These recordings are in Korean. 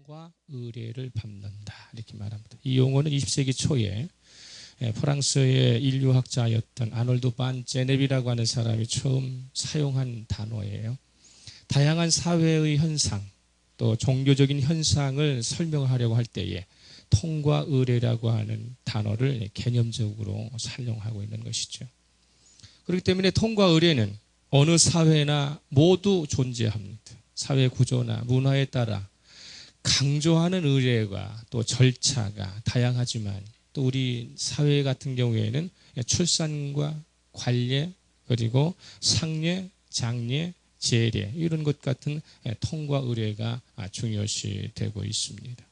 통과 의례를 밟는다 이렇게 말합니다. 이 용어는 20세기 초에 프랑스의 인류학자였던 아놀드 반 제네비라고 하는 사람이 처음 사용한 단어예요. 다양한 사회의 현상 또 종교적인 현상을 설명하려고 할 때에 통과 의례라고 하는 단어를 개념적으로 사용하고 있는 것이죠. 그렇기 때문에 통과 의례는 어느 사회나 모두 존재합니다. 사회 구조나 문화에 따라 강조하는 의례가 또 절차가 다양하지만 또 우리 사회 같은 경우에는 출산과 관례 그리고 상례, 장례, 제례 이런 것 같은 통과 의례가 중요시 되고 있습니다.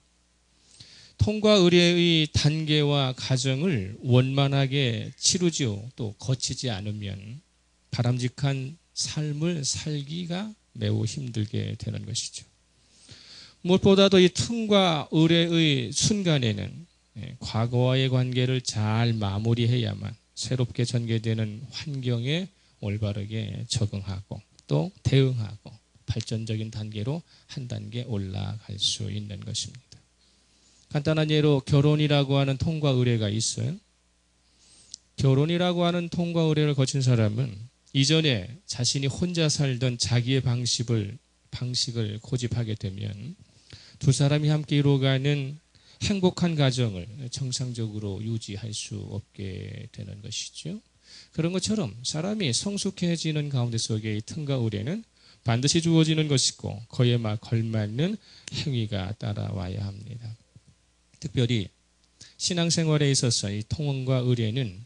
통과 의례의 단계와 과정을 원만하게 치르지요. 또 거치지 않으면 바람직한 삶을 살기가 매우 힘들게 되는 것이죠. 무엇보다도 이 통과 의례의 순간에는 과거와의 관계를 잘 마무리해야만 새롭게 전개되는 환경에 올바르게 적응하고 또 대응하고 발전적인 단계로 한 단계 올라갈 수 있는 것입니다. 간단한 예로 결혼이라고 하는 통과 의례가 있어요. 결혼이라고 하는 통과 의례를 거친 사람은 이전에 자신이 혼자 살던 자기의 방식을 고집하게 되면 두 사람이 함께 이루어가는 행복한 가정을 정상적으로 유지할 수 없게 되는 것이죠. 그런 것처럼 사람이 성숙해지는 가운데 속에 이 통과 의례는 반드시 주어지는 것이고 그에 걸맞는 행위가 따라와야 합니다. 특별히 신앙생활에 있어서 이 통과 의례는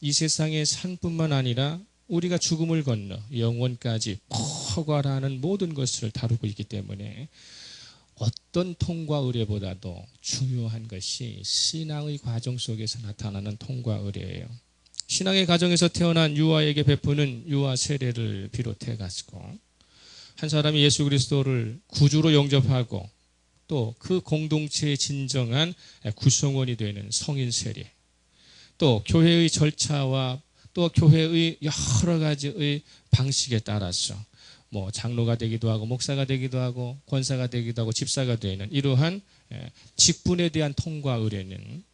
이 세상의 삶뿐만 아니라 우리가 죽음을 건너 영원까지 포괄하는 모든 것을 다루고 있기 때문에 어떤 통과 의례보다도 중요한 것이 신앙의 과정 속에서 나타나는 통과 의례예요. 신앙의 가정에서 태어난 유아에게 베푸는 유아 세례를 비롯해 가지고 한 사람이 예수 그리스도를 구주로 영접하고 또 그 공동체의 진정한 구성원이 되는 성인 세례, 또 교회의 절차와 또 교회의 여러 가지의 방식에 따라서 장로가 되기도 하고 목사가 되기도 하고 권사가 되기도 하고 집사가 되는 이러한 직분에 대한 통과 의례는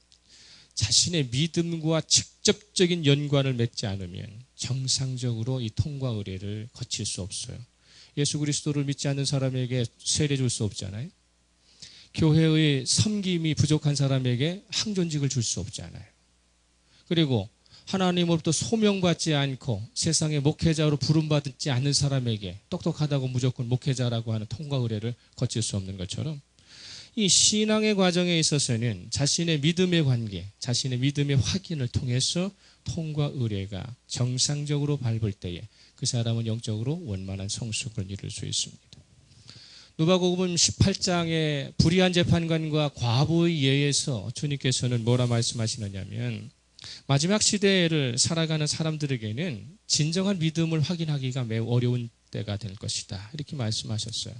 자신의 믿음과 직접적인 연관을 맺지 않으면 정상적으로 이 통과 의례를 거칠 수 없어요. 예수 그리스도를 믿지 않는 사람에게 세례 줄 수 없잖아요. 교회의 섬김이 부족한 사람에게 항존직을 줄 수 없잖아요. 그리고 하나님으로부터 소명받지 않고 세상의 목회자로 부름받지 않는 사람에게 똑똑하다고 무조건 목회자라고 하는 통과 의례를 거칠 수 없는 것처럼 이 신앙의 과정에 있어서는 자신의 믿음의 관계, 자신의 믿음의 확인을 통해서 통과 의례가 정상적으로 밟을 때에 그 사람은 영적으로 원만한 성숙을 이룰 수 있습니다. 누가복음 18장의 불의한 재판관과 과부의 예에서 주님께서는 뭐라 말씀하시느냐면 마지막 시대를 살아가는 사람들에게는 진정한 믿음을 확인하기가 매우 어려운 때가 될 것이다. 이렇게 말씀하셨어요.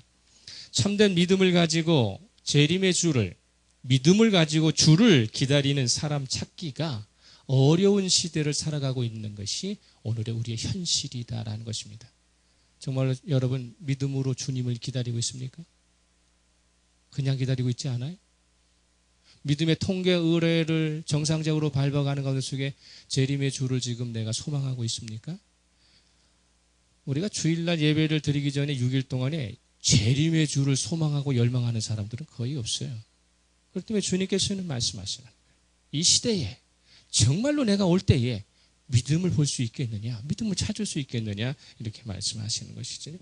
참된 믿음을 가지고 재림의 주를, 믿음을 가지고 주를 기다리는 사람 찾기가 어려운 시대를 살아가고 있는 것이 오늘의 우리의 현실이다라는 것입니다. 정말 여러분 믿음으로 주님을 기다리고 있습니까? 그냥 기다리고 있지 않아요? 믿음의 통계 의례를 정상적으로 밟아가는 가운데 속에 재림의 주를 지금 내가 소망하고 있습니까? 우리가 주일날 예배를 드리기 전에 6일 동안에 재림의 주를 소망하고 열망하는 사람들은 거의 없어요. 그렇기 때문에 주님께서는 말씀하시는 거예요. 이 시대에 정말로 내가 올 때에 믿음을 볼 수 있겠느냐, 믿음을 찾을 수 있겠느냐 이렇게 말씀하시는 것이죠.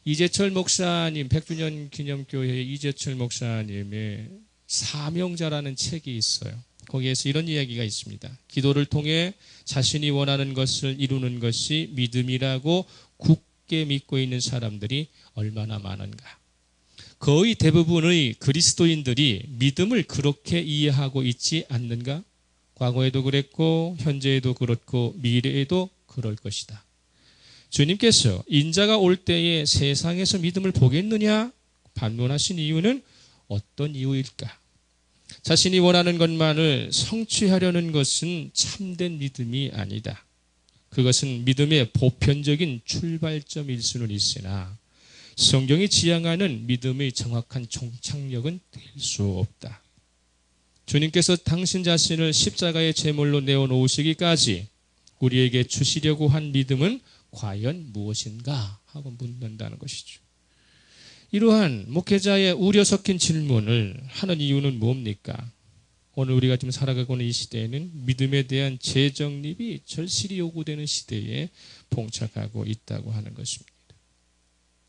이재철 목사님, 100주년 기념교회의 이재철 목사님의 사명자라는 책이 있어요. 거기에서 이런 이야기가 있습니다. 기도를 통해 자신이 원하는 것을 이루는 것이 믿음이라고 굳게 믿고 있는 사람들이 얼마나 많은가. 거의 대부분의 그리스도인들이 믿음을 그렇게 이해하고 있지 않는가? 과거에도 그랬고 현재에도 그렇고 미래에도 그럴 것이다. 주님께서 인자가 올 때에 세상에서 믿음을 보겠느냐 반문하신 이유는 어떤 이유일까? 자신이 원하는 것만을 성취하려는 것은 참된 믿음이 아니다. 그것은 믿음의 보편적인 출발점일 수는 있으나 성경이 지향하는 믿음의 정확한 종착역은 될 수 없다. 주님께서 당신 자신을 십자가의 제물로 내어놓으시기까지 우리에게 주시려고 한 믿음은 과연 무엇인가 하고 묻는다는 것이죠. 이러한 목회자의 우려 섞인 질문을 하는 이유는 뭡니까? 오늘 우리가 지금 살아가고 있는 이 시대에는 믿음에 대한 재정립이 절실히 요구되는 시대에 봉착하고 있다고 하는 것입니다.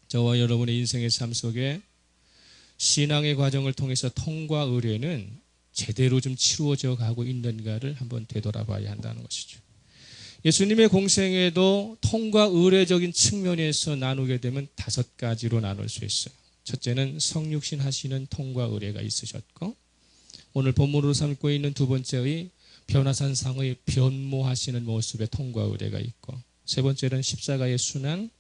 저와 여러분의 인생의 삶 속에 신앙의 과정을 통해서 통과 의뢰는 제대로 좀 치루어져 가고 있는가를 한번 되돌아봐야 한다는 것이죠. 예수님의 공생애도 통과 의례적인 측면에서 나누게 되면 5가지로 나눌 수 있어요. 첫째는 성육신 하시는 통과 의례가 있으셨고, 오늘 본문으로 삼고 있는 두 번째의 변화산상의 변모하시는 모습의 통과 의례가 있고, 세 번째는 십자가의 순환,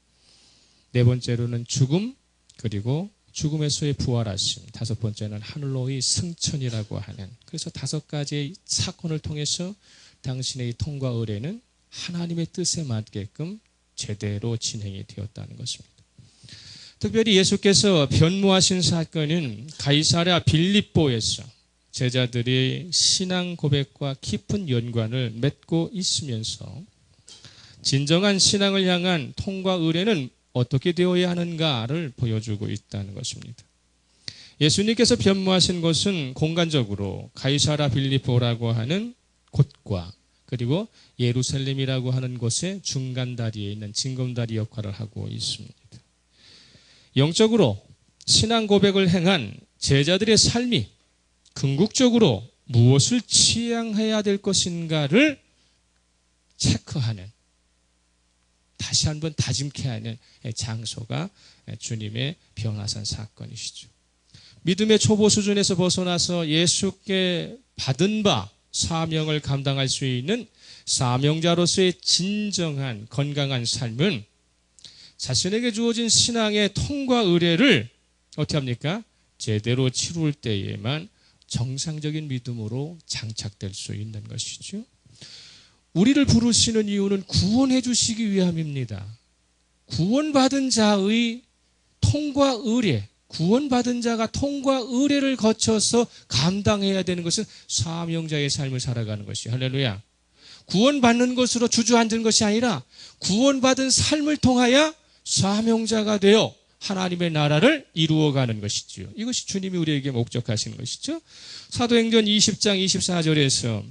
네 번째로는 죽음, 그리고 죽음에서의 부활하심, 다섯 번째는 하늘로의 승천이라고 하는, 그래서 5가지의 사건을 통해서 당신의 통과 의례는 하나님의 뜻에 맞게끔 제대로 진행이 되었다는 것입니다. 특별히 예수께서 변모하신 사건은 가이사랴 빌립보에서 제자들의 신앙 고백과 깊은 연관을 맺고 있으면서 진정한 신앙을 향한 통과 의례는 어떻게 되어야 하는가를 보여주고 있다는 것입니다. 예수님께서 변모하신 곳은 공간적으로 가이사랴 빌립보라고 하는 곳과 그리고 예루살렘이라고 하는 곳의 중간다리에 있는 징검다리 역할을 하고 있습니다. 영적으로 신앙 고백을 행한 제자들의 삶이 궁극적으로 무엇을 지향해야 될 것인가를 체크하는, 다시 한번 다짐케 하는 장소가 주님의 변화산 사건이시죠. 믿음의 초보 수준에서 벗어나서 예수께 받은 바 사명을 감당할 수 있는 사명자로서의 진정한 건강한 삶은 자신에게 주어진 신앙의 통과 의례를 어떻게 합니까? 제대로 치룰 때에만 정상적인 믿음으로 장착될 수 있는 것이죠. 우리를 부르시는 이유는 구원해 주시기 위함입니다. 구원받은 자의 통과 의례, 구원받은 자가 통과 의례를 거쳐서 감당해야 되는 것은 사명자의 삶을 살아가는 것이에요. 할렐루야. 구원받는 것으로 주저앉은 것이 아니라 구원받은 삶을 통하여 사명자가 되어 하나님의 나라를 이루어가는 것이지요. 이것이 주님이 우리에게 목적하시는 것이죠. 사도행전 20장 24절에서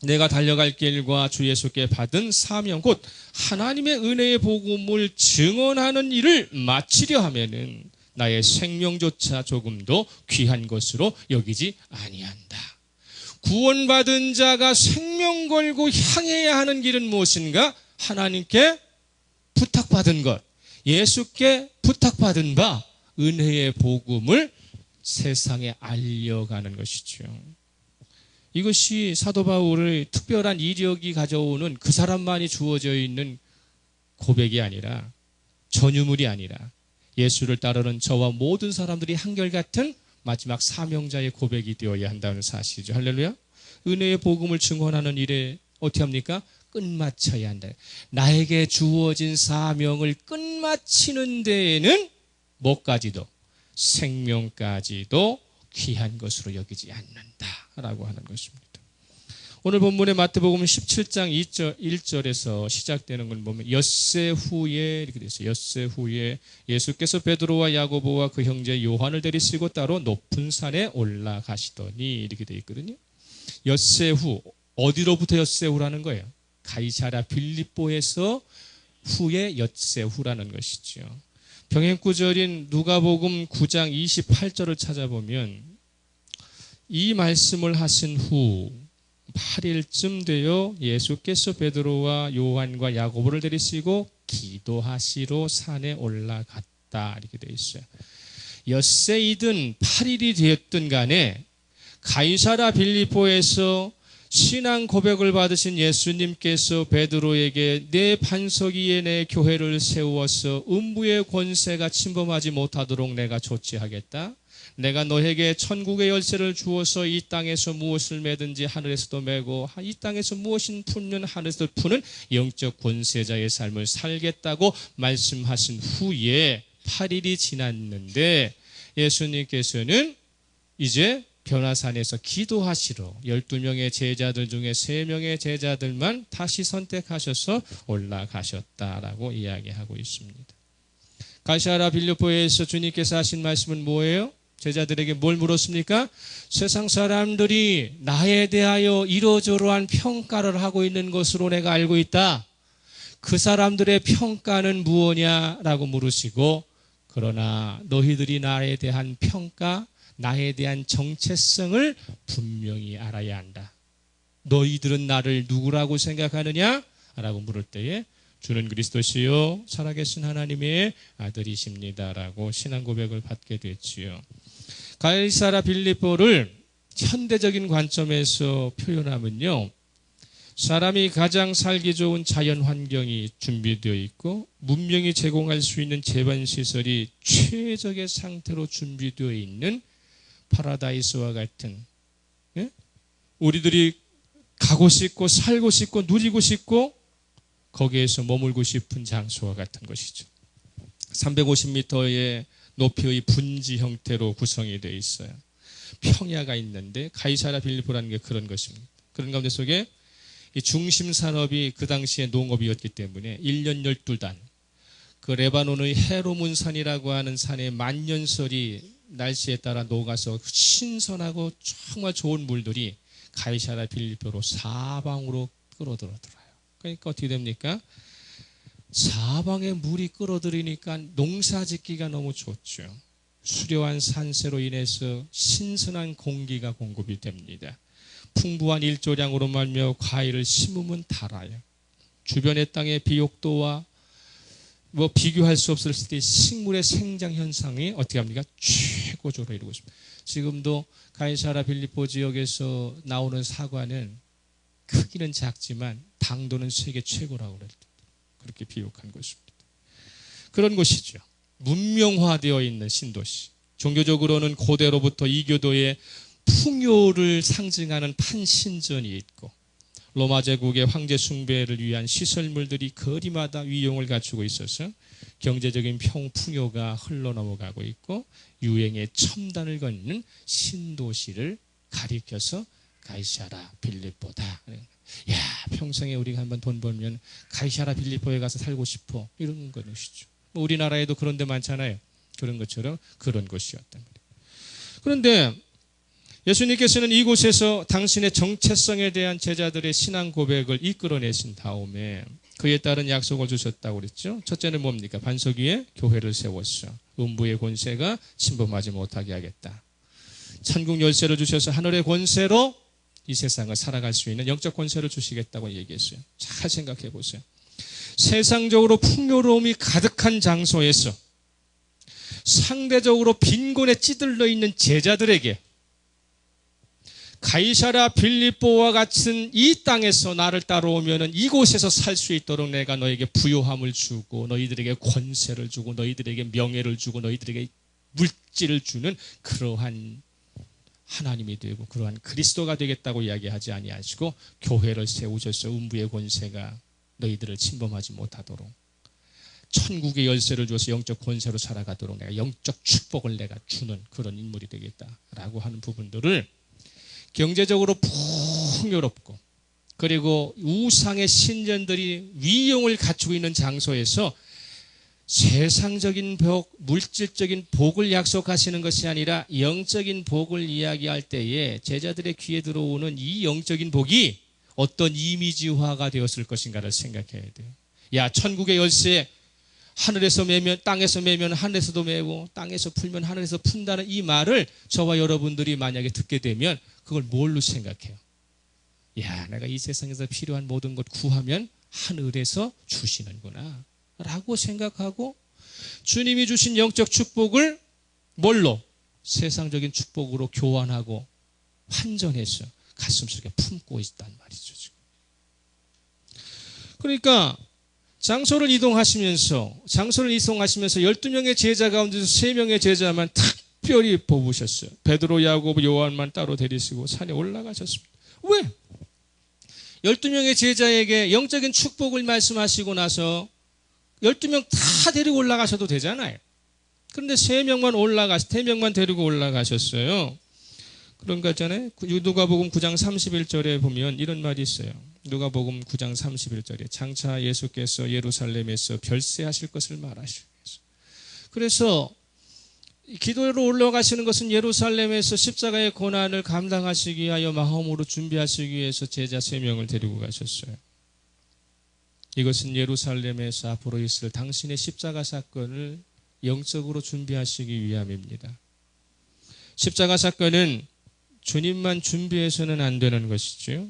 내가 달려갈 길과 주 예수께 받은 사명 곧 하나님의 은혜의 복음을 증언하는 일을 마치려 하면은 나의 생명조차 조금도 귀한 것으로 여기지 아니한다. 구원받은 자가 생명 걸고 향해야 하는 길은 무엇인가? 하나님께 부탁받은 것, 예수께 부탁받은 바 은혜의 복음을 세상에 알려가는 것이죠. 이것이 사도 바울의 특별한 이력이 가져오는 그 사람만이 주어져 있는 고백이 아니라, 전유물이 아니라 예수를 따르는 저와 모든 사람들이 한결같은 마지막 사명자의 고백이 되어야 한다는 사실이죠. 할렐루야. 은혜의 복음을 증언하는 일에 어떻게 합니까? 끝마쳐야 한다. 나에게 주어진 사명을 끝마치는 데에는 뭐까지도, 생명까지도 귀한 것으로 여기지 않는다라고 하는 것입니다. 오늘 본문의 마태복음 17장 1절에서 시작되는 걸 보면 엿새 후에 이렇게 되어 있어요. 엿새 후에 예수께서 베드로와 야고보와 그 형제 요한을 데리시고 따로 높은 산에 올라가시더니 이렇게 되어 있거든요. 엿새 후, 어디로부터 엿새 후라는 거예요? 가이사랴 빌립보에서 후에 엿새 후라는 것이죠. 병행구절인 누가복음 9장 28절을 찾아보면 이 말씀을 하신 후 8일쯤 되어 예수께서 베드로와 요한과 야고보를 데리시고 기도하시러 산에 올라갔다 이렇게 되어 있어요. 엿새이든 8일이 되었든 간에 가이사랴 빌립보에서 신앙 고백을 받으신 예수님께서 베드로에게 내 반석 위에 내 교회를 세우어서 음부의 권세가 침범하지 못하도록 내가 조치하겠다. 내가 너에게 천국의 열쇠를 주어서 이 땅에서 무엇을 매든지 하늘에서도 매고 이 땅에서 무엇을 풀면 하늘에서도 푸는 영적 권세자의 삶을 살겠다고 말씀하신 후에 8일이 지났는데 예수님께서는 이제 변화산에서 기도하시러 12명의 제자들 중에 3명의 제자들만 다시 선택하셔서 올라가셨다라고 이야기하고 있습니다. 가이사랴 빌립보에서 주님께서 하신 말씀은 뭐예요? 제자들에게 뭘 물었습니까? 세상 사람들이 나에 대하여 이러저러한 평가를 하고 있는 것으로 내가 알고 있다. 그 사람들의 평가는 무엇냐라고 물으시고, 그러나 너희들이 나에 대한 평가, 나에 대한 정체성을 분명히 알아야 한다. 너희들은 나를 누구라고 생각하느냐? 라고 물을 때에 주는 그리스도시요 살아계신 하나님의 아들이십니다라고 신앙 고백을 받게 됐지요. 가이사랴 빌립보를 현대적인 관점에서 표현하면요, 사람이 가장 살기 좋은 자연 환경이 준비되어 있고 문명이 제공할 수 있는 재반시설이 최적의 상태로 준비되어 있는 파라다이스와 같은, 예? 우리들이 가고 싶고 살고 싶고 누리고 싶고 거기에서 머물고 싶은 장소와 같은 것이죠. 350m의 높이의 분지 형태로 구성이 되어 있어요. 평야가 있는데 가이사랴 빌립보라는 게 그런 것입니다. 그런 가운데 속에 이 중심 산업이 그 당시에 농업이었기 때문에 1년 12단, 그 레바논의 헤르몬산이라고 하는 산의 만년설이 날씨에 따라 녹아서 신선하고 정말 좋은 물들이 가이사랴 빌립보로 사방으로 끌어들어들어요. 그러니까 어떻게 됩니까? 사방에 물이 끌어들이니까 농사 짓기가 너무 좋죠. 수려한 산세로 인해서 신선한 공기가 공급이 됩니다. 풍부한 일조량으로 말며 과일을 심으면 달아요. 주변의 땅의 비옥도와 비교할 수 없을 때 식물의 생장 현상이 어떻게 합니까? 최고조로 이루고 있습니다. 지금도 가이사랴 빌립보 지역에서 나오는 사과는 크기는 작지만 당도는 세계 최고라고 그럴 때 그렇게 비옥한 곳입니다. 그런 곳이죠. 문명화되어 있는 신도시. 종교적으로는 고대로부터 이교도의 풍요를 상징하는 판신전이 있고 로마 제국의 황제 숭배를 위한 시설물들이 거리마다 위용을 갖추고 있어서 경제적인 풍요가 흘러넘어가고 있고 유행의 첨단을 걷는 신도시를 가리켜서 가이사랴 빌립보다. 야, 평생에 우리가 한번 돈 벌면 가이사랴 빌립보에 가서 살고 싶어, 이런 것이죠. 우리나라에도 그런 데 많잖아요. 그런 것처럼 그런 곳이었단 말이에요. 그런데 예수님께서는 이곳에서 당신의 정체성에 대한 제자들의 신앙 고백을 이끌어내신 다음에 그에 따른 약속을 주셨다고 그랬죠. 첫째는 뭡니까? 반석 위에 교회를 세웠어. 음부의 권세가 침범하지 못하게 하겠다. 천국 열쇠를 주셔서 하늘의 권세로 이 세상을 살아갈 수 있는 영적 권세를 주시겠다고 얘기했어요. 잘 생각해 보세요. 세상적으로 풍요로움이 가득한 장소에서 상대적으로 빈곤에 찌들러 있는 제자들에게 가이사랴 빌립보와 같은 이 땅에서 나를 따라오면은 이곳에서 살 수 있도록 내가 너에게 부요함을 주고 너희들에게 권세를 주고 너희들에게 명예를 주고 너희들에게 물질을 주는 그러한 하나님이 되고 그러한 그리스도가 되겠다고 이야기하지 아니하시고 교회를 세우셔서 음부의 권세가 너희들을 침범하지 못하도록 천국의 열쇠를 주어서 영적 권세로 살아가도록 내가 영적 축복을 내가 주는 그런 인물이 되겠다라고 하는 부분들을 경제적으로 풍요롭고 그리고 우상의 신전들이 위용을 갖추고 있는 장소에서 세상적인 복, 물질적인 복을 약속하시는 것이 아니라 영적인 복을 이야기할 때에 제자들의 귀에 들어오는 이 영적인 복이 어떤 이미지화가 되었을 것인가를 생각해야 돼요. 야, 천국의 열쇠 하늘에서 매면 땅에서 매면 하늘에서도 매고 땅에서 풀면 하늘에서 푼다는 이 말을 저와 여러분들이 만약에 듣게 되면 그걸 뭘로 생각해요? 야, 내가 이 세상에서 필요한 모든 것 구하면 하늘에서 주시는구나 라고 생각하고 주님이 주신 영적 축복을 뭘로? 세상적인 축복으로 교환하고 환전해서 가슴속에 품고 있단 말이죠. 지금. 그러니까 장소를 이동하시면서 12명의 제자 가운데서 3명의 제자만 특별히 뽑으셨어요. 베드로, 야고보, 요한만 따로 데리시고 산에 올라가셨습니다. 왜? 12명의 제자에게 영적인 축복을 말씀하시고 나서 12명 다 데리고 올라가셔도 되잖아요. 그런데 3명만 데리고 올라가셨어요. 그런가 전에 누가복음 9장 31절에 보면 이런 말이 있어요. 누가복음 9장 31절에 장차 예수께서 예루살렘에서 별세하실 것을 말하시고 계세요. 그래서 기도로 올라가시는 것은 예루살렘에서 십자가의 고난을 감당하시기 위하여 마음으로 준비하시기 위해서 제자 3명을 데리고 가셨어요. 이것은 예루살렘에서 앞으로 있을 당신의 십자가 사건을 영적으로 준비하시기 위함입니다. 십자가 사건은 주님만 준비해서는 안 되는 것이죠.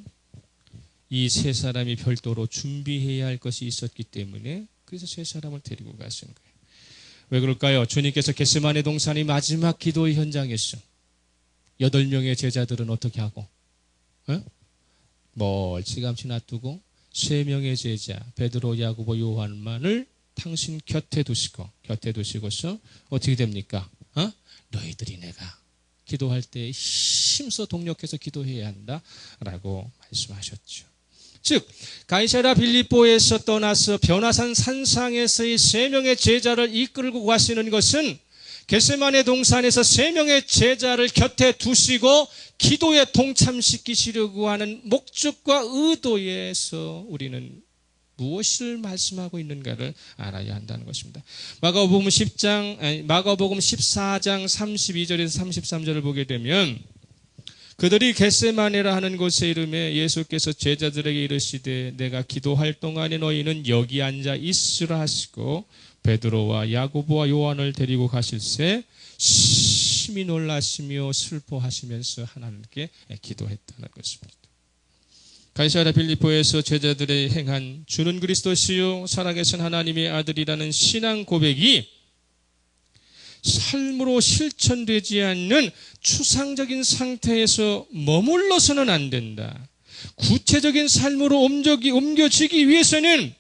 이 3사람이 별도로 준비해야 할 것이 있었기 때문에 그래서 3사람을 데리고 가신 거예요. 왜 그럴까요? 주님께서 겟세마네 동산이 마지막 기도의 현장이었어. 8명의 제자들은 어떻게 하고? 멀찌감치 놔두고 3명의 제자 베드로, 야고보, 요한만을 당신 곁에 두시고서 어떻게 됩니까? 너희들이 내가 기도할 때 힘써 동력해서 기도해야 한다라고 말씀하셨죠. 즉 가이사랴 빌립보에서 떠나서 변화산 산상에서의 3명의 제자를 이끌고 가시는 것은 겟세마네 동산에서 3명의 제자를 곁에 두시고 기도에 동참시키시려고 하는 목적과 의도에서 우리는 무엇을 말씀하고 있는가를 알아야 한다는 것입니다. 마가복음 14장 32절에서 33절을 보게 되면 그들이 겟세마네라 하는 곳에 이름에 예수께서 제자들에게 이르시되 내가 기도할 동안에 너희는 여기 앉아 있으라 하시고 베드로와 야고보와 요한을 데리고 가실새 심히 놀라시며 슬퍼하시면서 하나님께 기도했다는 것입니다. 가이사랴 빌립보에서 제자들의 행한 주는 그리스도시요 살아계신 하나님의 아들이라는 신앙 고백이 삶으로 실천되지 않는 추상적인 상태에서 머물러서는 안 된다. 구체적인 삶으로 옮겨지기 위해서는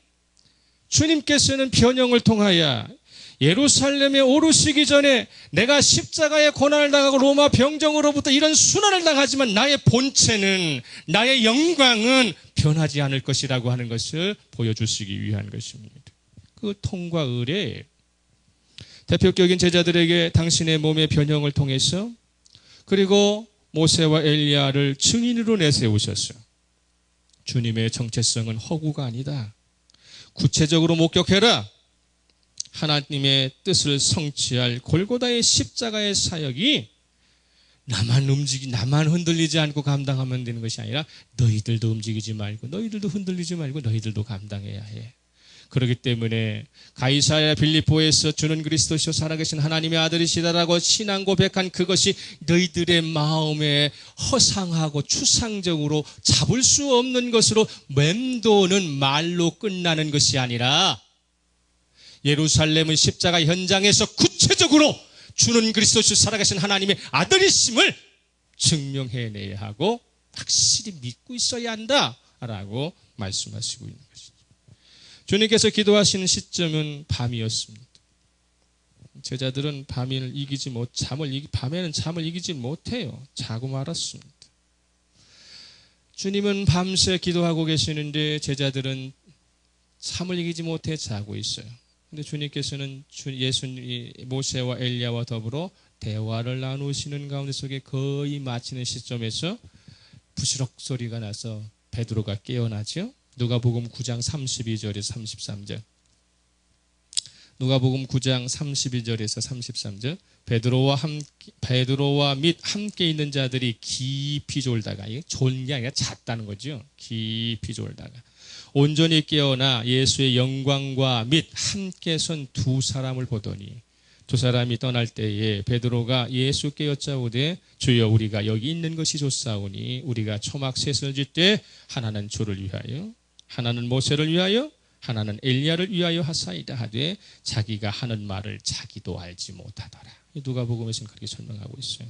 주님께서는 변형을 통하여 예루살렘에 오르시기 전에 내가 십자가의 고난을 당하고 로마 병정으로부터 이런 순환을 당하지만 나의 본체는, 나의 영광은 변하지 않을 것이라고 하는 것을 보여주시기 위한 것입니다. 그 통과 의례, 대표격인 제자들에게 당신의 몸의 변형을 통해서 그리고 모세와 엘리야를 증인으로 내세우셨어요. 주님의 정체성은 허구가 아니다. 구체적으로 목격해라. 하나님의 뜻을 성취할 골고다의 십자가의 사역이 나만 흔들리지 않고 감당하면 되는 것이 아니라 너희들도 움직이지 말고 너희들도 흔들리지 말고 너희들도 감당해야 해. 그렇기 때문에 가이사랴 빌립보에서 주는 그리스도시요 살아계신 하나님의 아들이시다라고 신앙 고백한 그것이 너희들의 마음에 허상하고 추상적으로 잡을 수 없는 것으로 맴도는 말로 끝나는 것이 아니라 예루살렘의 십자가 현장에서 구체적으로 주는 그리스도시요 살아계신 하나님의 아들이심을 증명해내야 하고 확실히 믿고 있어야 한다라고 말씀하시고 있는 것이죠. 주님께서 기도하시는 시점은 밤이었습니다. 제자들은 밤에는 잠을 이기지 못해요. 자고 말았습니다. 주님은 밤새 기도하고 계시는데 제자들은 잠을 이기지 못해 자고 있어요. 그런데 주님께서는 모세와 엘리야와 더불어 대화를 나누시는 가운데 속에 거의 마치는 시점에서 부시럭 소리가 나서 베드로가 깨어나죠. 누가복음 9장 32절에서 33절. 누가복음 9장 32절에서 33절. 베드로와 및 함께 있는 자들이 깊이 졸다가, 졸은 게 아니라 잤다는 거죠. 깊이 졸다가 온전히 깨어나 예수의 영광과 및 함께 선 2사람을 보더니, 2사람이 떠날 때에 베드로가 예수께 여짜오되 주여 우리가 여기 있는 것이 좋사오니 우리가 초막 셋을 짓되 하나는 주를 위하여 하나는 모세를 위하여 하나는 엘리야를 위하여 하사이다 하되 자기가 하는 말을 자기도 알지 못하더라. 누가복음에서는 그렇게 설명하고 있어요.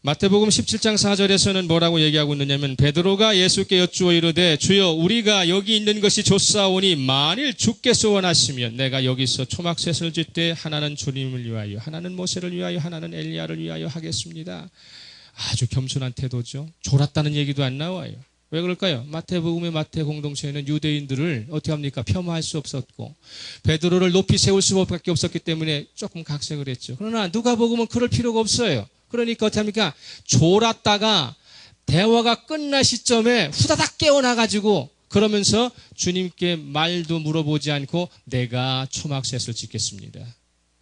마태복음 17장 4절에서는 뭐라고 얘기하고 있느냐면 베드로가 예수께 여쭈어 이르되 주여 우리가 여기 있는 것이 좋사오니 만일 주께서 원하시면 내가 여기서 초막셋을 짓되 하나는 주님을 위하여 하나는 모세를 위하여 하나는 엘리야를 위하여 하겠습니다. 아주 겸손한 태도죠. 졸았다는 얘기도 안 나와요. 왜 그럴까요? 마태복음의 마태 공동체는 유대인들을 어떻게 합니까? 폄하할 수 없었고 베드로를 높이 세울 수밖에 없었기 때문에 조금 각색을 했죠. 그러나 누가복음은 그럴 필요가 없어요. 그러니까 어떻게 합니까? 졸았다가 대화가 끝날 시점에 후다닥 깨어나가지고 그러면서 주님께 말도 물어보지 않고 내가 초막셋을 짓겠습니다.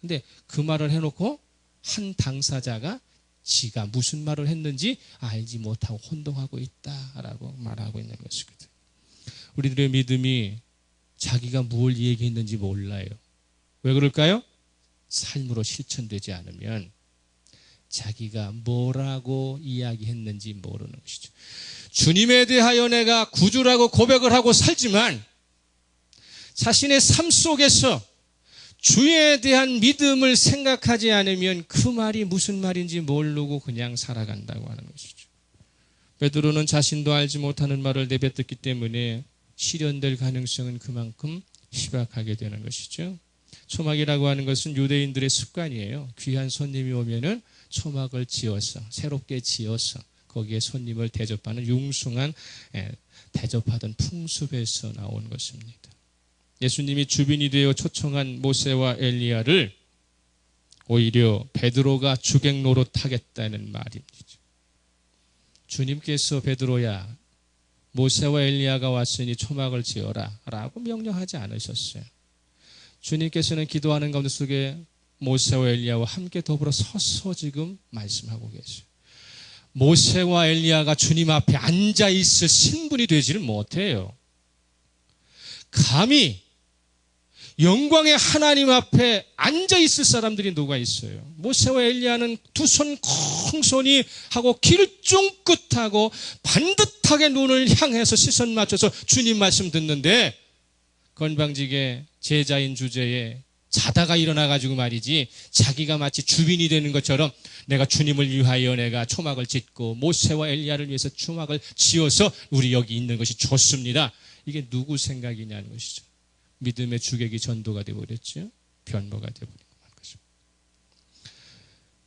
근데 그 말을 해놓고 한 당사자가 지가 무슨 말을 했는지 알지 못하고 혼동하고 있다라고 말하고 있는 것이거든. 우리들의 믿음이 자기가 뭘 얘기했는지 몰라요. 왜 그럴까요? 삶으로 실천되지 않으면 자기가 뭐라고 이야기했는지 모르는 것이죠. 주님에 대하여 내가 구주라고 고백을 하고 살지만 자신의 삶 속에서 주에 대한 믿음을 생각하지 않으면 그 말이 무슨 말인지 모르고 그냥 살아간다고 하는 것이죠. 베드로는 자신도 알지 못하는 말을 내뱉었기 때문에 실현될 가능성은 그만큼 희박하게 되는 것이죠. 초막이라고 하는 것은 유대인들의 습관이에요. 귀한 손님이 오면은 초막을 지어서 새롭게 지어서 거기에 손님을 대접하는 융숭한 대접하던 풍습에서 나온 것입니다. 예수님이 주빈이 되어 초청한 모세와 엘리야를 오히려 베드로가 주객 노릇하겠다는 말입니다. 주님께서 베드로야 모세와 엘리야가 왔으니 초막을 지어라 라고 명령하지 않으셨어요. 주님께서는 기도하는 가운데 속에 모세와 엘리야와 함께 더불어 서서 지금 말씀하고 계세요. 모세와 엘리야가 주님 앞에 앉아있을 신분이 되지를 못해요. 감히 영광의 하나님 앞에 앉아있을 사람들이 누가 있어요? 모세와 엘리야는 두 손 콩손이 하고 귀를 쫑긋하고 반듯하게 눈을 향해서 시선 맞춰서 주님 말씀 듣는데 건방지게 제자인 주제에 자다가 일어나가지고 말이지 자기가 마치 주빈이 되는 것처럼 내가 주님을 위하여 내가 초막을 짓고 모세와 엘리야를 위해서 초막을 지어서 우리 여기 있는 것이 좋습니다. 이게 누구 생각이냐는 것이죠. 믿음의 주객이 전도가 되어버렸죠. 변모가 되어버린 것입니다.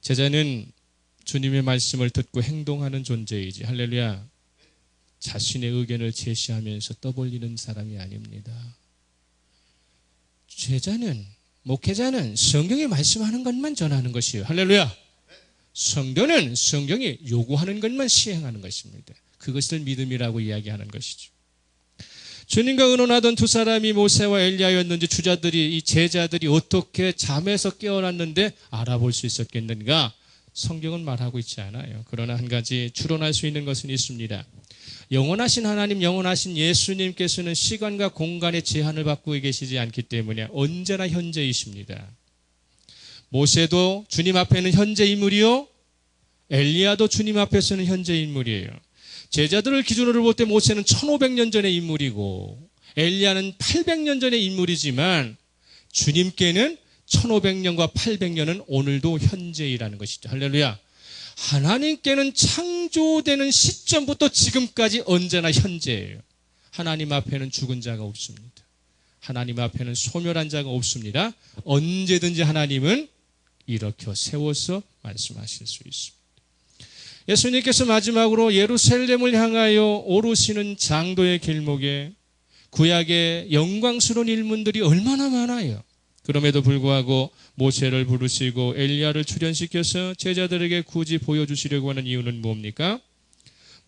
제자는 주님의 말씀을 듣고 행동하는 존재이지 할렐루야 자신의 의견을 제시하면서 떠벌리는 사람이 아닙니다. 제자는 목회자는 성경이 말씀하는 것만 전하는 것이에요. 할렐루야. 성도는 성경이 요구하는 것만 시행하는 것입니다. 그것을 믿음이라고 이야기하는 것이죠. 주님과 의논하던 두 사람이 모세와 엘리야였는지 주자들이 이 제자들이 어떻게 잠에서 깨어났는데 알아볼 수 있었겠는가? 성경은 말하고 있지 않아요. 그러나 한 가지 추론할 수 있는 것은 있습니다. 영원하신 하나님, 영원하신 예수님께서는 시간과 공간의 제한을 받고 계시지 않기 때문에 언제나 현재이십니다. 모세도 주님 앞에는 현재 인물이요, 엘리야도 주님 앞에서는 현재 인물이에요. 제자들을 기준으로 볼 때 모세는 1500년 전의 인물이고 엘리야는 800년 전의 인물이지만 주님께는 1500년과 800년은 오늘도 현재이라는 것이죠. 할렐루야. 하나님께는 창조되는 시점부터 지금까지 언제나 현재예요. 하나님 앞에는 죽은 자가 없습니다. 하나님 앞에는 소멸한 자가 없습니다. 언제든지 하나님은 일으켜 세워서 말씀하실 수 있습니다. 예수님께서 마지막으로 예루살렘을 향하여 오르시는 장도의 길목에 구약의 영광스러운 일문들이 얼마나 많아요. 그럼에도 불구하고 모세를 부르시고 엘리야를 출현시켜서 제자들에게 굳이 보여주시려고 하는 이유는 뭡니까?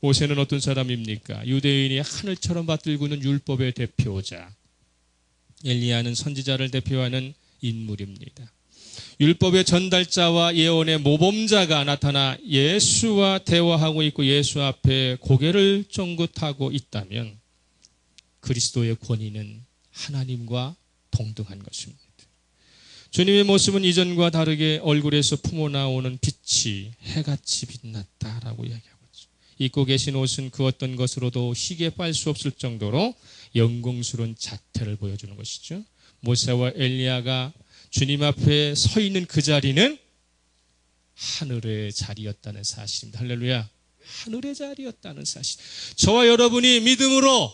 모세는 어떤 사람입니까? 유대인이 하늘처럼 받들고 있는 율법의 대표자. 엘리야는 선지자를 대표하는 인물입니다. 율법의 전달자와 예언의 모범자가 나타나 예수와 대화하고 있고 예수 앞에 고개를 쫑긋하고 있다면 그리스도의 권위는 하나님과 동등한 것입니다. 주님의 모습은 이전과 다르게 얼굴에서 품어나오는 빛이 해같이 빛났다라고 이야기하고 있죠. 입고 계신 옷은 그 어떤 것으로도 희게 빨 수 없을 정도로 영광스러운 자태를 보여주는 것이죠. 모세와 엘리야가 주님 앞에 서 있는 그 자리는 하늘의 자리였다는 사실입니다. 할렐루야. 하늘의 자리였다는 사실. 저와 여러분이 믿음으로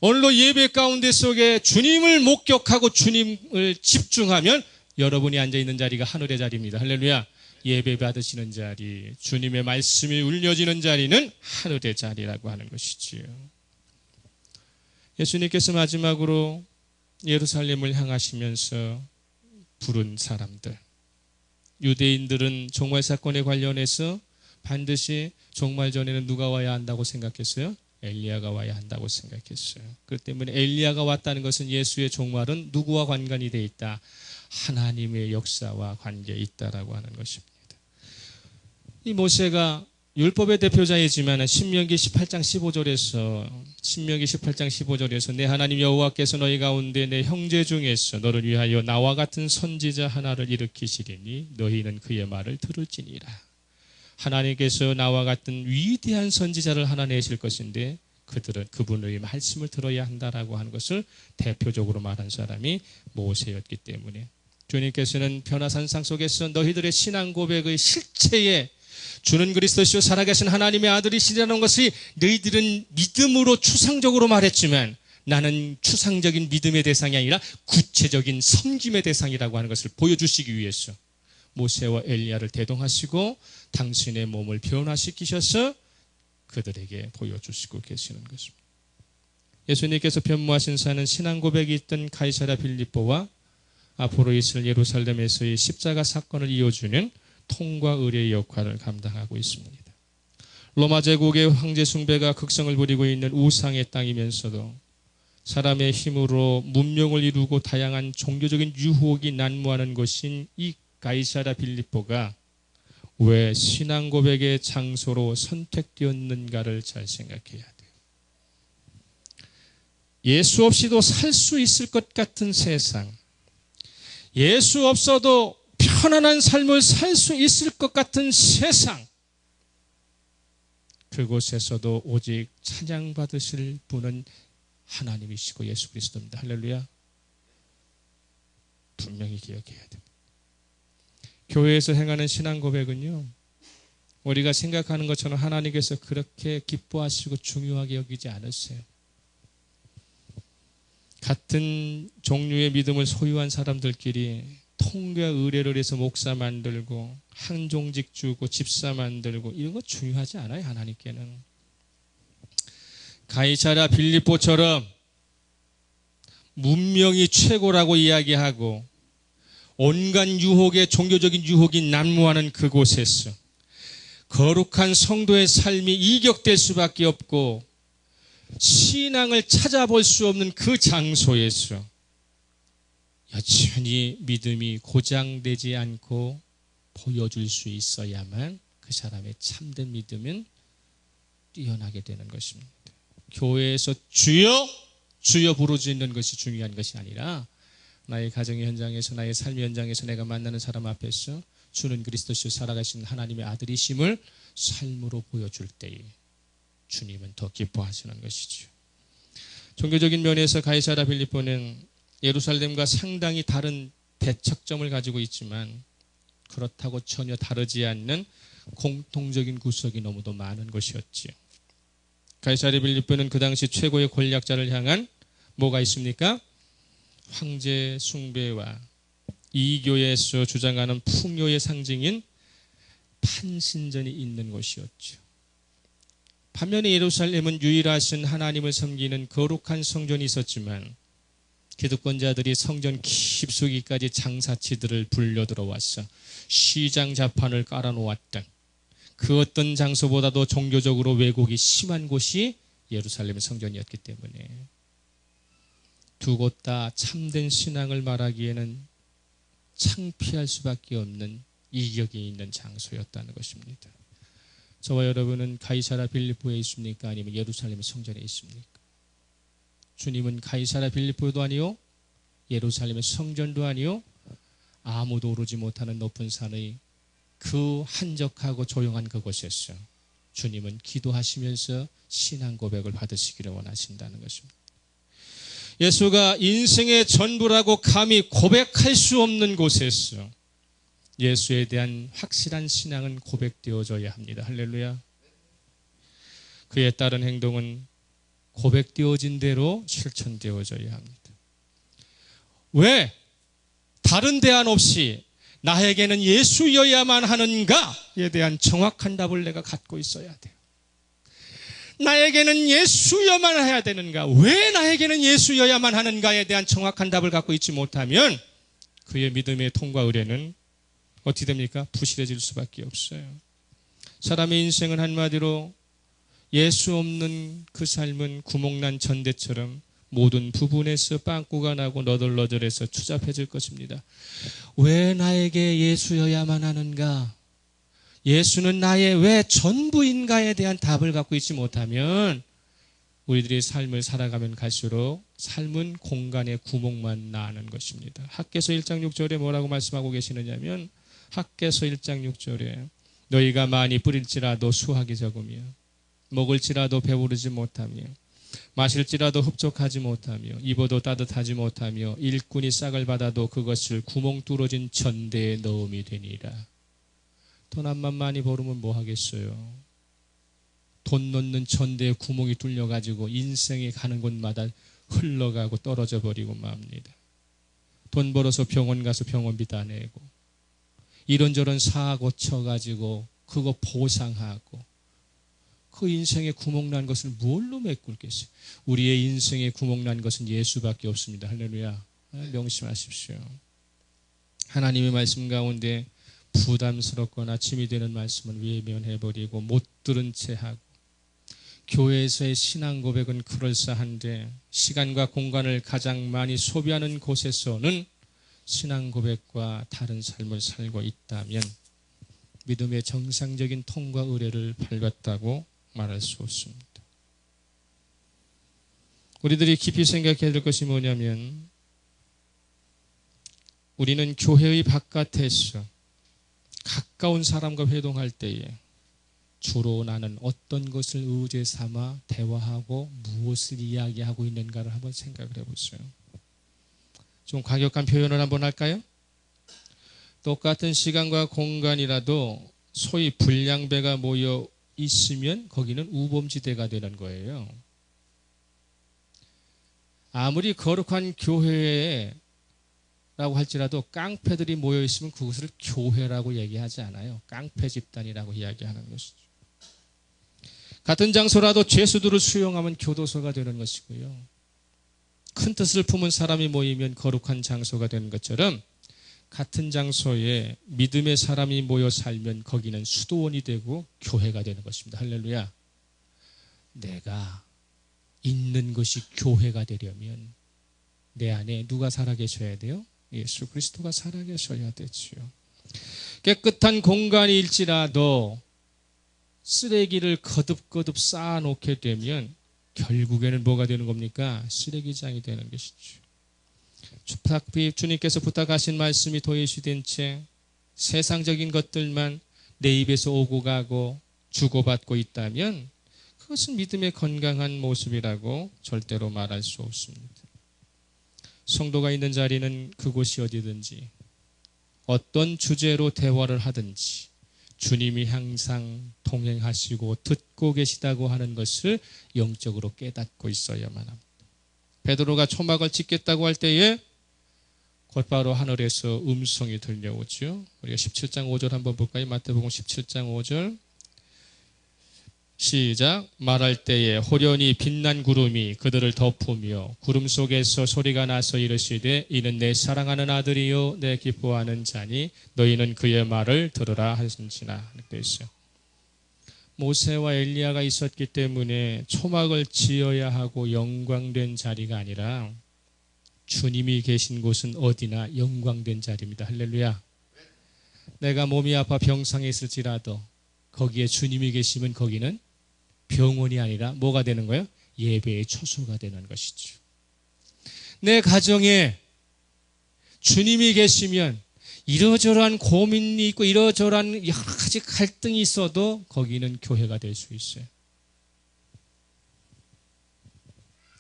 오늘도 예배 가운데 속에 주님을 목격하고 주님을 집중하면 여러분이 앉아있는 자리가 하늘의 자리입니다. 할렐루야. 예배 받으시는 자리, 주님의 말씀이 울려지는 자리는 하늘의 자리라고 하는 것이지요. 예수님께서 마지막으로 예루살렘을 향하시면서 부른 사람들, 유대인들은 종말 사건에 관련해서 반드시 종말 전에는 누가 와야 한다고 생각했어요? 엘리야가 와야 한다고 생각했어요. 그렇기 때문에 엘리야가 왔다는 것은 예수의 종말은 누구와 관련이 되어 있다? 하나님의 역사와 관계에 있다라고 하는 것입니다. 이 모세가 율법의 대표자이지만 신명기 18장 15절에서 내 하나님 여호와께서 너희 가운데 내 형제 중에서 너를 위하여 나와 같은 선지자 하나를 일으키시리니 너희는 그의 말을 들을지니라. 하나님께서 나와 같은 위대한 선지자를 하나 내실 것인데 그분의 말씀을 들어야 한다라고 하는 것을 대표적으로 말한 사람이 모세였기 때문에 주님께서는 변화산상 속에서 너희들의 신앙 고백의 실체에 주는 그리스도시요 살아계신 하나님의 아들이시라는 것이 너희들은 믿음으로 추상적으로 말했지만 나는 추상적인 믿음의 대상이 아니라 구체적인 섬김의 대상이라고 하는 것을 보여주시기 위해서 모세와 엘리야를 대동하시고 당신의 몸을 변화시키셔서 그들에게 보여주시고 계시는 것입니다. 예수님께서 변모하신 산은 신앙 고백이 있던 가이사랴 빌립보와 앞으로 있을 예루살렘에서의 십자가 사건을 이어주는 통과 의례의 역할을 감당하고 있습니다. 로마 제국의 황제 숭배가 극성을 부리고 있는 우상의 땅이면서도 사람의 힘으로 문명을 이루고 다양한 종교적인 유혹이 난무하는 곳인 이 가이사랴 빌립보가 왜 신앙 고백의 장소로 선택되었는가를 잘 생각해야 돼요. 예수 없이도 살 수 있을 것 같은 세상, 예수 없어도 편안한 삶을 살 수 있을 것 같은 세상, 그곳에서도 오직 찬양받으실 분은 하나님이시고 예수 그리스도입니다. 할렐루야. 분명히 기억해야 됩니다. 교회에서 행하는 신앙 고백은요, 우리가 생각하는 것처럼 하나님께서 그렇게 기뻐하시고 중요하게 여기지 않으세요. 같은 종류의 믿음을 소유한 사람들끼리 통과 의례를 해서 목사 만들고 항종직 주고 집사 만들고 이런 거 중요하지 않아요. 하나님께는. 가이사랴 빌립보처럼 문명이 최고라고 이야기하고 온갖 유혹에 종교적인 유혹이 난무하는 그곳에서 거룩한 성도의 삶이 이격될 수밖에 없고 신앙을 찾아볼 수 없는 그 장소에서 여전히 믿음이 고장되지 않고 보여줄 수 있어야만 그 사람의 참된 믿음은 뛰어나게 되는 것입니다. 교회에서 주여 주여 부르짖는 것이 중요한 것이 아니라 나의 가정의 현장에서 나의 삶의 현장에서 내가 만나는 사람 앞에서 주는 그리스도시요 살아가신 하나님의 아들이심을 삶으로 보여줄 때에 주님은 더 기뻐하시는 것이죠. 종교적인 면에서 가이사랴 빌립보는 예루살렘과 상당히 다른 대척점을 가지고 있지만 그렇다고 전혀 다르지 않는 공통적인 구석이 너무도 많은 것이었지요. 가이사랴 빌립보는 그 당시 최고의 권력자를 향한 뭐가 있습니까? 황제 숭배와 이교에서 주장하는 풍요의 상징인 판신전이 있는 곳이었죠. 반면에 예루살렘은 유일하신 하나님을 섬기는 거룩한 성전이 있었지만 기득권자들이 성전 깊숙이까지 장사치들을 불려들어와서 시장 자판을 깔아놓았던 그 어떤 장소보다도 종교적으로 왜곡이 심한 곳이 예루살렘 성전이었기 때문에 두 곳 다 참된 신앙을 말하기에는 창피할 수밖에 없는 이격이 있는 장소였다는 것입니다. 저와 여러분은 가이사랴 빌립보에 있습니까? 아니면 예루살렘 성전에 있습니까? 주님은 가이사랴 빌립보도 아니요 예루살렘의 성전도 아니요 아무도 오르지 못하는 높은 산의 그 한적하고 조용한 그곳에서 주님은 기도하시면서 신앙 고백을 받으시기를 원하신다는 것입니다. 예수가 인생의 전부라고 감히 고백할 수 없는 곳에서 예수에 대한 확실한 신앙은 고백되어져야 합니다. 할렐루야. 그에 따른 행동은 고백되어진 대로 실천되어져야 합니다. 왜 다른 대안 없이 나에게는 예수여야만 하는가에 대한 정확한 답을 내가 갖고 있어야 돼요. 나에게는 예수여만 해야 되는가? 왜 나에게는 예수여야만 하는가에 대한 정확한 답을 갖고 있지 못하면 그의 믿음의 통과 의뢰는 어떻게 됩니까? 부실해질 수밖에 없어요. 사람의 인생은 한마디로 예수 없는 그 삶은 구멍난 전대처럼 모든 부분에서 빵꾸가 나고 너덜너덜해서 추잡해질 것입니다. 왜 나에게 예수여야만 하는가? 예수는 나의 왜 전부인가에 대한 답을 갖고 있지 못하면 우리들의 삶을 살아가면 갈수록 삶은 공간에 구멍만 나는 것입니다. 학개서 1장 6절에 뭐라고 말씀하고 계시느냐면 학개서 1장 6절에 너희가 많이 뿌릴지라도 수확이 적으며 먹을지라도 배부르지 못하며 마실지라도 흡족하지 못하며 입어도 따뜻하지 못하며 일꾼이 싹을 받아도 그것을 구멍 뚫어진 전대에 넣음이 되니라. 돈 한만 많이 벌으면 뭐 하겠어요? 돈 넣는 전대에 구멍이 뚫려가지고 인생이 가는 곳마다 흘러가고 떨어져 버리고 맙니다. 돈 벌어서 병원 가서 병원비 다 내고 이런저런 사고 쳐가지고 그거 보상하고 그 인생에 구멍난 것을 뭘로 메꿀겠어요? 우리의 인생에 구멍난 것은 예수밖에 없습니다. 할렐루야. 명심하십시오. 하나님의 말씀 가운데 부담스럽거나 짐이 되는 말씀은 외면해버리고 못 들은 채 하고 교회에서의 신앙 고백은 그럴싸한데 시간과 공간을 가장 많이 소비하는 곳에서는 신앙 고백과 다른 삶을 살고 있다면 믿음의 정상적인 통과 의례를 밟았다고 말할 수 없습니다. 우리들이 깊이 생각해야 될 것이 뭐냐면 우리는 교회의 바깥에서 가까운 사람과 회동할 때에 주로 나는 어떤 것을 의제 삼아 대화하고 무엇을 이야기하고 있는가를 한번 생각을 해보세요. 좀 과격한 표현을 한번 할까요? 똑같은 시간과 공간이라도 소위 불량배가 모여 있으면 거기는 우범지대가 되는 거예요. 아무리 거룩한 교회라고 할지라도 깡패들이 모여 있으면 그것을 교회라고 얘기하지 않아요. 깡패 집단이라고 이야기하는 것이죠. 같은 장소라도 죄수들을 수용하면 교도소가 되는 것이고요. 큰 뜻을 품은 사람이 모이면 거룩한 장소가 되는 것처럼 같은 장소에 믿음의 사람이 모여 살면 거기는 수도원이 되고 교회가 되는 것입니다. 할렐루야. 내가 있는 것이 교회가 되려면 내 안에 누가 살아계셔야 돼요? 예수 그리스도가 살아계셔야 되지요. 깨끗한 공간일지라도 쓰레기를 거듭거듭 쌓아놓게 되면 결국에는 뭐가 되는 겁니까? 쓰레기장이 되는 것이죠. 주님께서 부탁하신 말씀이 도외시된 채 세상적인 것들만 내 입에서 오고 가고 주고받고 있다면 그것은 믿음의 건강한 모습이라고 절대로 말할 수 없습니다. 성도가 있는 자리는 그곳이 어디든지 어떤 주제로 대화를 하든지 주님이 항상 동행하시고 듣고 계시다고 하는 것을 영적으로 깨닫고 있어야만 합니다. 베드로가 초막을 짓겠다고 할 때에 곧바로 하늘에서 음성이 들려오죠. 우리가 17장 5절 한번 볼까요? 마태복음 17장 5절 시작. 말할 때에 호련히 빛난 구름이 그들을 덮으며 구름 속에서 소리가 나서 이르시되 이는 내 사랑하는 아들이요 내 기뻐하는 자니 너희는 그의 말을 들으라 하신지나. 이렇게 있어요. 모세와 엘리야가 있었기 때문에 초막을 지어야 하고 영광된 자리가 아니라 주님이 계신 곳은 어디나 영광된 자리입니다. 할렐루야. 내가 몸이 아파 병상에 있을지라도 거기에 주님이 계시면 거기는 병원이 아니라 뭐가 되는 거예요? 예배의 초소가 되는 것이죠. 내 가정에 주님이 계시면 이러저러한 고민이 있고 이러저러한 여러 가지 갈등이 있어도 거기는 교회가 될 수 있어요.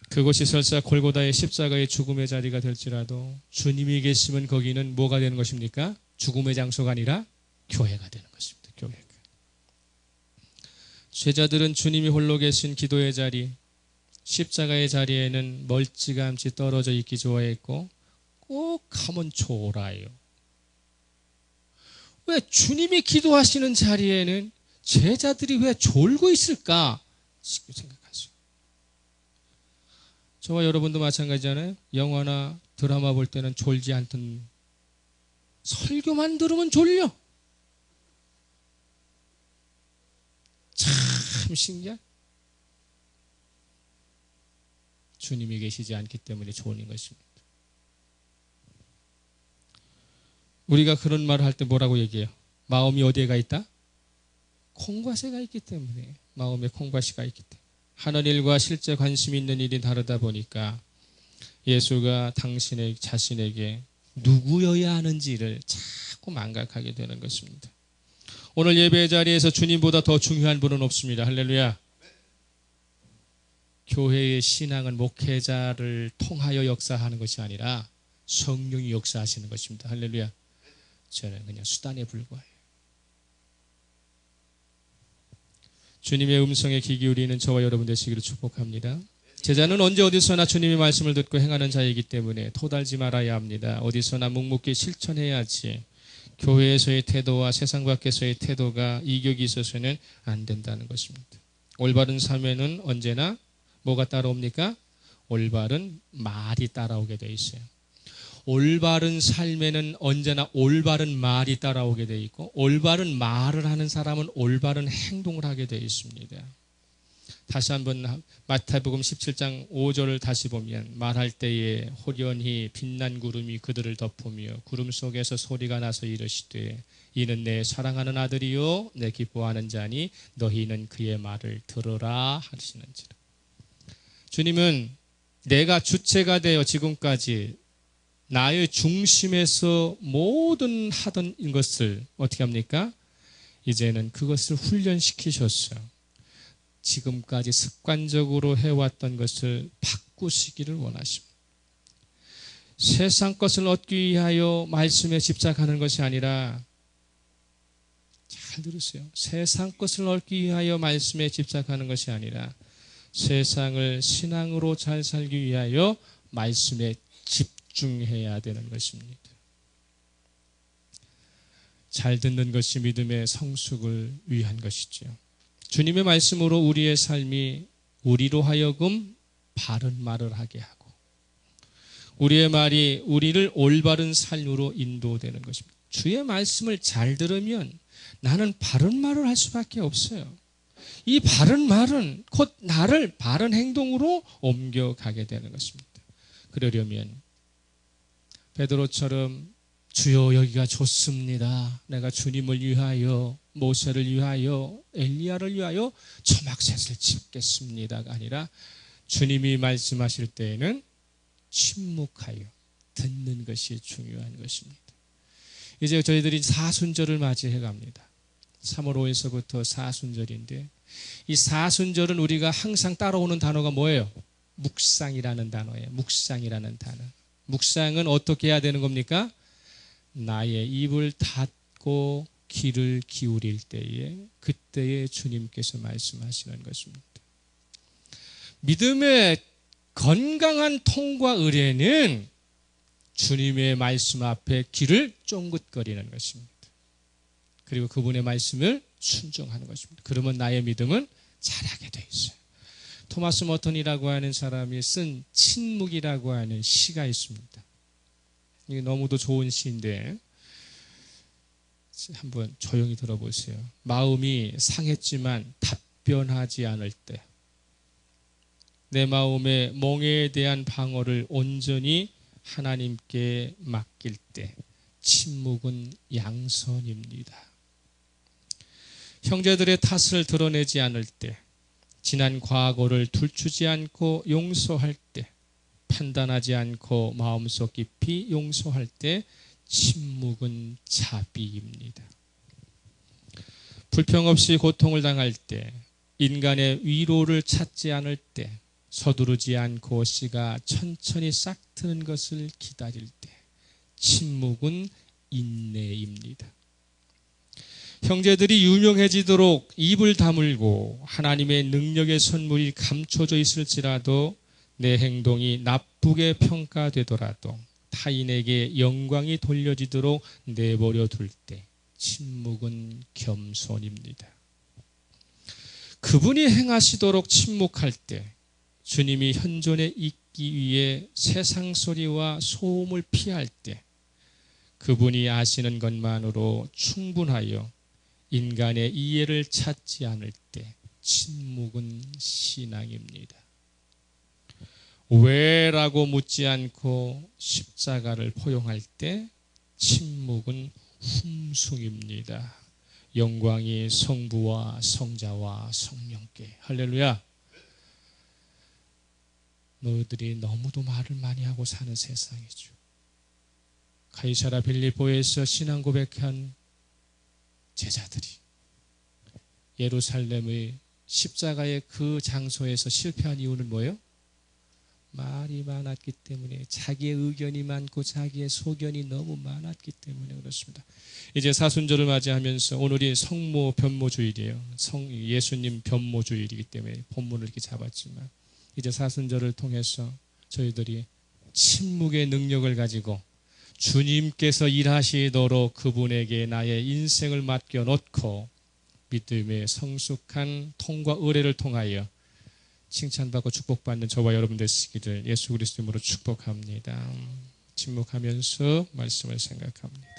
그곳이 설사 골고다의 십자가의 죽음의 자리가 될지라도 주님이 계시면 거기는 뭐가 되는 것입니까? 죽음의 장소가 아니라 교회가 되는 것입니다. 교회가. 제자들은 주님이 홀로 계신 기도의 자리, 십자가의 자리에는 멀찌감치 떨어져 있기 좋아했고 꼭 가면 졸아요. 왜 주님이 기도하시는 자리에는 제자들이 왜 졸고 있을까 쉽게 생각하죠. 저와 여러분도 마찬가지잖아요. 영화나 드라마 볼 때는 졸지 않던 설교만 들으면 졸려. 참 신기해. 주님이 계시지 않기 때문에 졸린 것입니다. 우리가 그런 말을 할 때 뭐라고 얘기해요? 마음이 어디에 가 있다? 콩밭에가 있기 때문에. 마음에 콩밭이가 있기 때문에. 하는 일과 실제 관심 있는 일이 다르다 보니까 예수가 당신의 자신에게 누구여야 하는지를 자꾸 망각하게 되는 것입니다. 오늘 예배 자리에서 주님보다 더 중요한 분은 없습니다. 할렐루야. 교회의 신앙은 목회자를 통하여 역사하는 것이 아니라 성령이 역사하시는 것입니다. 할렐루야. 저는 그냥 수단에 불과해요. 주님의 음성에 귀 기울이는 저와 여러분 되시기를 축복합니다. 제자는 언제 어디서나 주님의 말씀을 듣고 행하는 자이기 때문에 토달지 말아야 합니다. 어디서나 묵묵히 실천해야지 교회에서의 태도와 세상 밖에서의 태도가 이격이 있어서는 안 된다는 것입니다. 올바른 삶에는 언제나 뭐가 따라옵니까? 올바른 말이 따라오게 돼 있어요. 올바른 삶에는 언제나 올바른 말이 따라오게 돼 있고 올바른 말을 하는 사람은 올바른 행동을 하게 돼 있습니다. 다시 한번 마태복음 17장 5절을 다시 보면 말할 때에 호련히 빛난 구름이 그들을 덮으며 구름 속에서 소리가 나서 이르시되 이는 내 사랑하는 아들이요 내 기뻐하는 자니 너희는 그의 말을 들으라 하시는지라. 주님은 내가 주체가 되어 지금까지 나의 중심에서 모든 하던 것을 어떻게 합니까? 이제는 그것을 훈련시키셨어요. 지금까지 습관적으로 해왔던 것을 바꾸시기를 원하십니다. 세상 것을 얻기 위하여 말씀에 집착하는 것이 아니라 잘 들으세요. 세상 것을 얻기 위하여 말씀에 집착하는 것이 아니라 세상을 신앙으로 잘 살기 위하여 말씀에 집중해야 되는 것입니다. 잘 듣는 것이 믿음의 성숙을 위한 것이죠. 주님의 말씀으로 우리의 삶이 우리로 하여금 바른 말을 하게 하고 우리의 말이 우리를 올바른 삶으로 인도되는 것입니다. 주의 말씀을 잘 들으면 나는 바른 말을 할 수밖에 없어요. 이 바른 말은 곧 나를 바른 행동으로 옮겨가게 되는 것입니다. 그러려면 베드로처럼 주여 여기가 좋습니다. 내가 주님을 위하여 모세를 위하여 엘리야를 위하여 초막셋을 짓겠습니다가 아니라 주님이 말씀하실 때에는 침묵하여 듣는 것이 중요한 것입니다. 이제 저희들이 사순절을 맞이해 갑니다. 3월 5일서부터 사순절인데 이 사순절은 우리가 항상 따라오는 단어가 뭐예요? 묵상이라는 단어예요. 묵상이라는 단어. 묵상은 어떻게 해야 되는 겁니까? 나의 입을 닫고 귀를 기울일 때에 그때에 주님께서 말씀하시는 것입니다. 믿음의 건강한 통과 의례는 주님의 말씀 앞에 귀를 쫑긋거리는 것입니다. 그리고 그분의 말씀을 순종하는 것입니다. 그러면 나의 믿음은 자라게 돼 있어요. 토마스 머턴이라고 하는 사람이 쓴 침묵이라고 하는 시가 있습니다. 이게 너무도 좋은 시인데 한번 조용히 들어보세요. 마음이 상했지만 답변하지 않을 때, 내 마음의 멍해에 대한 방어를 온전히 하나님께 맡길 때 침묵은 양선입니다. 형제들의 탓을 드러내지 않을 때, 지난 과거를 둘추지 않고 용서할 때, 판단하지 않고 마음속 깊이 용서할 때 침묵은 자비입니다. 불평 없이 고통을 당할 때, 인간의 위로를 찾지 않을 때, 서두르지 않고 씨가 천천히 싹 트는 것을 기다릴 때 침묵은 인내입니다. 형제들이 유명해지도록 입을 다물고 하나님의 능력의 선물이 감춰져 있을지라도 내 행동이 나쁘게 평가되더라도 타인에게 영광이 돌려지도록 내버려 둘 때 침묵은 겸손입니다. 그분이 행하시도록 침묵할 때 주님이 현존에 있기 위해 세상 소리와 소음을 피할 때 그분이 아시는 것만으로 충분하여 인간의 이해를 찾지 않을 때 침묵은 신앙입니다. 왜라고 묻지 않고 십자가를 포용할 때 침묵은 hum숭입니다. 영광이 성부와 성자와 성령께. 할렐루야. 너희들이 너무도 말을 많이 하고 사는 세상이죠. 가이사라 빌립보에서 신앙 고백한 제자들이 예루살렘의 십자가의 그 장소에서 실패한 이유는 뭐예요? 말이 많았기 때문에, 자기의 의견이 많고 자기의 소견이 너무 많았기 때문에 그렇습니다. 이제 사순절을 맞이하면서 오늘이 성모 변모주일이에요. 예수님 변모주일이기 때문에 본문을 이렇게 잡았지만 이제 사순절을 통해서 저희들이 침묵의 능력을 가지고 주님께서 일하시도록 그분에게 나의 인생을 맡겨놓고 믿음의 성숙한 통과 의례를 통하여 칭찬받고 축복받는 저와 여러분 되시기를 예수 그리스도 이름으로 축복합니다. 침묵하면서 말씀을 생각합니다.